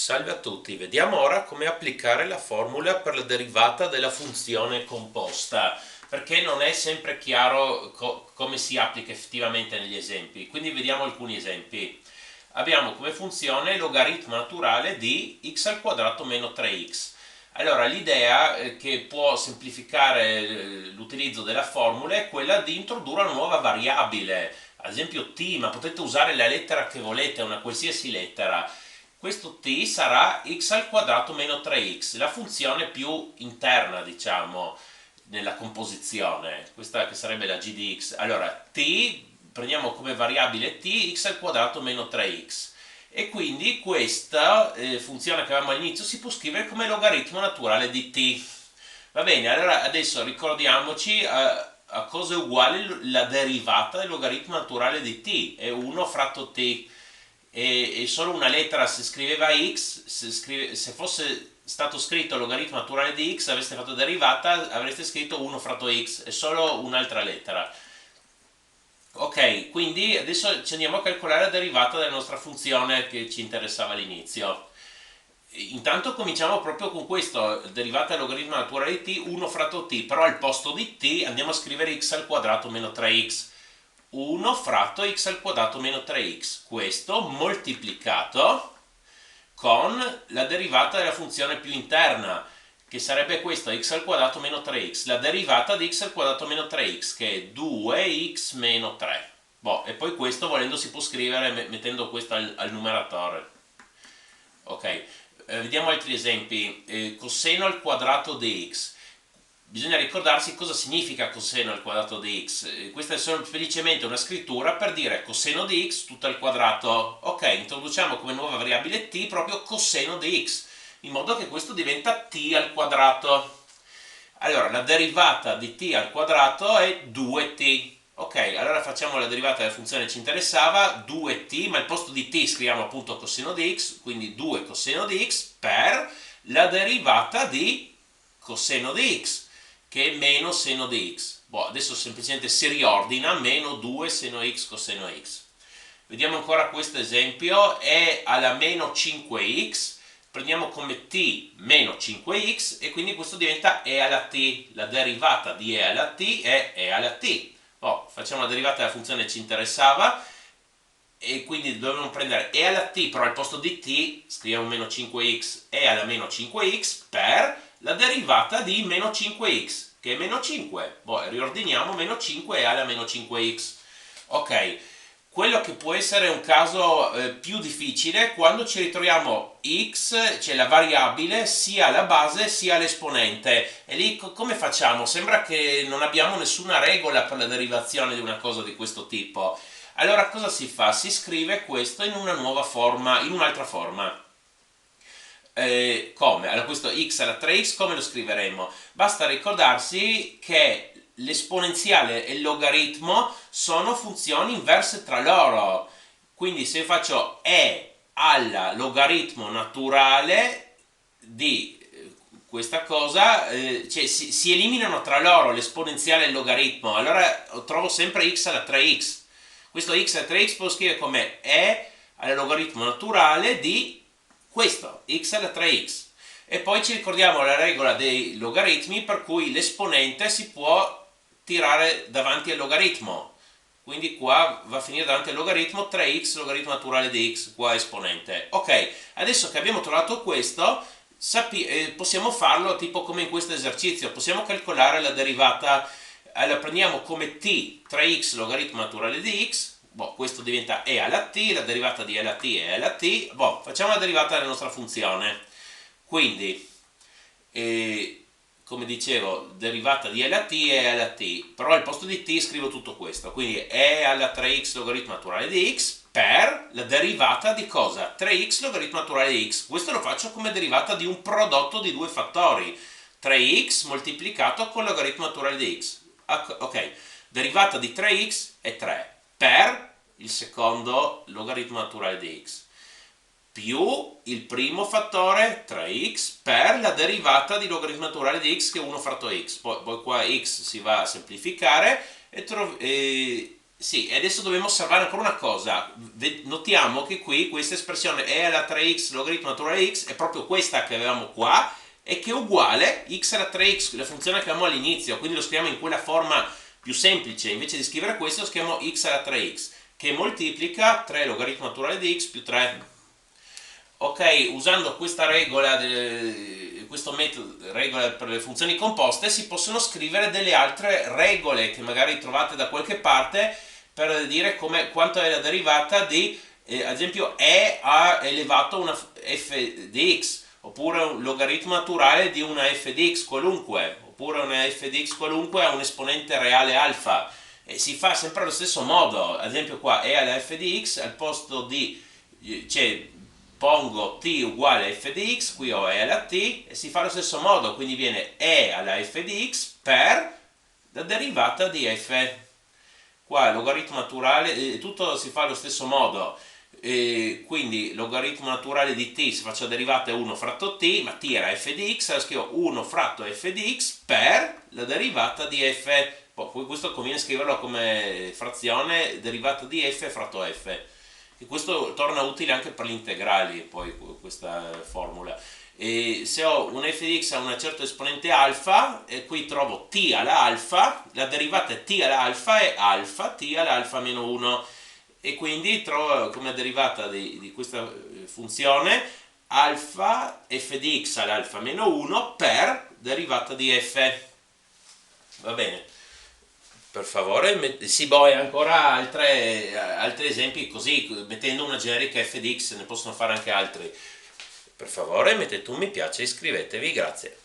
Salve a tutti, vediamo ora come applicare la formula per la derivata della funzione composta, perché non è sempre chiaro come si applica effettivamente negli esempi, quindi vediamo alcuni esempi. Abbiamo come funzione il logaritmo naturale di x al quadrato meno 3x. Allora, l'idea che può semplificare l'utilizzo della formula è quella di introdurre una nuova variabile, ad esempio t, ma potete usare la lettera che volete, una qualsiasi lettera. Questo t sarà x al quadrato meno 3x, la funzione più interna, diciamo, nella composizione, questa che sarebbe la g di x. Allora, t, prendiamo come variabile t, x al quadrato meno 3x. E quindi questa funzione che avevamo all'inizio si può scrivere come logaritmo naturale di t. Va bene, allora adesso ricordiamoci a cosa è uguale la derivata del logaritmo naturale di t, è 1 fratto t. E solo una lettera se scriveva x, se fosse stato scritto logaritmo naturale di x, avreste fatto derivata, avreste scritto 1 fratto x, è solo un'altra lettera. Ok, quindi adesso ci andiamo a calcolare la derivata della nostra funzione che ci interessava all'inizio. Intanto cominciamo proprio con questo, derivata del logaritmo naturale di t, 1 fratto t, però al posto di t andiamo a scrivere x al quadrato meno 3x. 1 fratto x al quadrato meno 3x, questo moltiplicato con la derivata della funzione più interna, che sarebbe questo, x al quadrato meno 3x, la derivata di x al quadrato meno 3x, che è 2x meno 3. Boh, e poi questo volendo si può scrivere mettendo questo al numeratore. Ok, vediamo altri esempi. Coseno al quadrato di x. Bisogna ricordarsi cosa significa coseno al quadrato di x. Questa è semplicemente una scrittura per dire coseno di x tutto al quadrato. Ok, introduciamo come nuova variabile t proprio coseno di x, in modo che questo diventa t al quadrato. Allora, la derivata di t al quadrato è 2t. Ok, allora facciamo la derivata della funzione che ci interessava, 2t, ma al posto di t scriviamo appunto coseno di x, quindi 2 coseno di x per la derivata di coseno di x, che è meno seno di x. Boh, adesso semplicemente si riordina, meno 2 seno x coseno x. Vediamo ancora questo esempio, è alla meno 5x, prendiamo come t meno 5x e quindi questo diventa e alla t, la derivata di e alla t è e alla t. Oh, facciamo la derivata della funzione che ci interessava e quindi dovevamo prendere e alla t, però al posto di t scriviamo meno 5x e alla meno 5x per la derivata di meno 5x, che è meno 5. Boh, riordiniamo meno 5 e alla meno 5x. Ok, quello che può essere un caso più difficile è quando ci ritroviamo x, cioè la variabile, sia alla base sia all'esponente. E lì come facciamo? Sembra che non abbiamo nessuna regola per la derivazione di una cosa di questo tipo. Allora cosa si fa? Si scrive questo in una nuova forma, in un'altra forma. Come? Allora questo x alla 3x come lo scriveremo? Basta ricordarsi che l'esponenziale e il logaritmo sono funzioni inverse tra loro. Quindi se io faccio e alla logaritmo naturale di questa cosa, cioè si eliminano tra loro l'esponenziale e il logaritmo, allora trovo sempre x alla 3x. Questo x alla 3x posso scrivere come e al logaritmo naturale di questo, x alla 3x. E poi ci ricordiamo la regola dei logaritmi per cui l'esponente si può tirare davanti al logaritmo. Quindi qua va a finire davanti al logaritmo 3x, logaritmo naturale di x, qua esponente. Ok, adesso che abbiamo trovato questo, possiamo farlo tipo come in questo esercizio. Possiamo calcolare la derivata, la prendiamo come t, 3x logaritmo naturale di x, boh, questo diventa e alla t, la derivata di e alla t è alla t, boh, facciamo la derivata della nostra funzione. Quindi, come dicevo, derivata di e alla t è alla t, però al posto di t scrivo tutto questo, quindi e alla 3x logaritmo naturale di x per la derivata di cosa? 3x logaritmo naturale di x. Questo lo faccio come derivata di un prodotto di due fattori, 3x moltiplicato con logaritmo naturale di x. Ok, derivata di 3x è 3 per il secondo logaritmo naturale di x più il primo fattore 3x per la derivata di logaritmo naturale di x che è 1 fratto x. Poi qua x si va a semplificare e Sì, e adesso dobbiamo osservare ancora una cosa. Notiamo che qui questa espressione e alla 3x logaritmo naturale x è proprio questa che avevamo qua e che è uguale x alla 3x, la funzione che avevamo all'inizio, quindi lo scriviamo in quella forma più semplice. Invece di scrivere questo lo scriviamo x alla 3x, che moltiplica 3 logaritmo naturale di x più 3. Ok, usando questa regola, questo metodo, regola per le funzioni composte, si possono scrivere delle altre regole che magari trovate da qualche parte per dire quanto è la derivata di, ad esempio, e a elevato a una f di x, oppure un logaritmo naturale di una f di x qualunque, oppure una f di x qualunque a un esponente reale alfa. E si fa sempre allo stesso modo, ad esempio qua e alla f di x al posto di, cioè, pongo t uguale a f di x, qui ho e alla t, e si fa allo stesso modo, quindi viene e alla f di x per la derivata di f. Qua il logaritmo naturale, tutto si fa allo stesso modo, quindi logaritmo naturale di t, se faccio derivata è 1 fratto t, ma t era f di x, allora scrivo 1 fratto f di x per la derivata di f. Poi questo conviene scriverlo come frazione derivata di f fratto f. E questo torna utile anche per gli integrali, poi questa formula. E se ho un f di x a un certo esponente alfa, e qui trovo t alla alfa, la derivata t alla alfa è alfa t all'alfa meno 1, e quindi trovo come derivata di questa funzione alfa f di x all'alfa meno 1 per derivata di f. Va bene? Per favore, sì, poi ancora altri esempi così, mettendo una generica f di x, ne possono fare anche altri. Per favore, mettete un mi piace e iscrivetevi, grazie.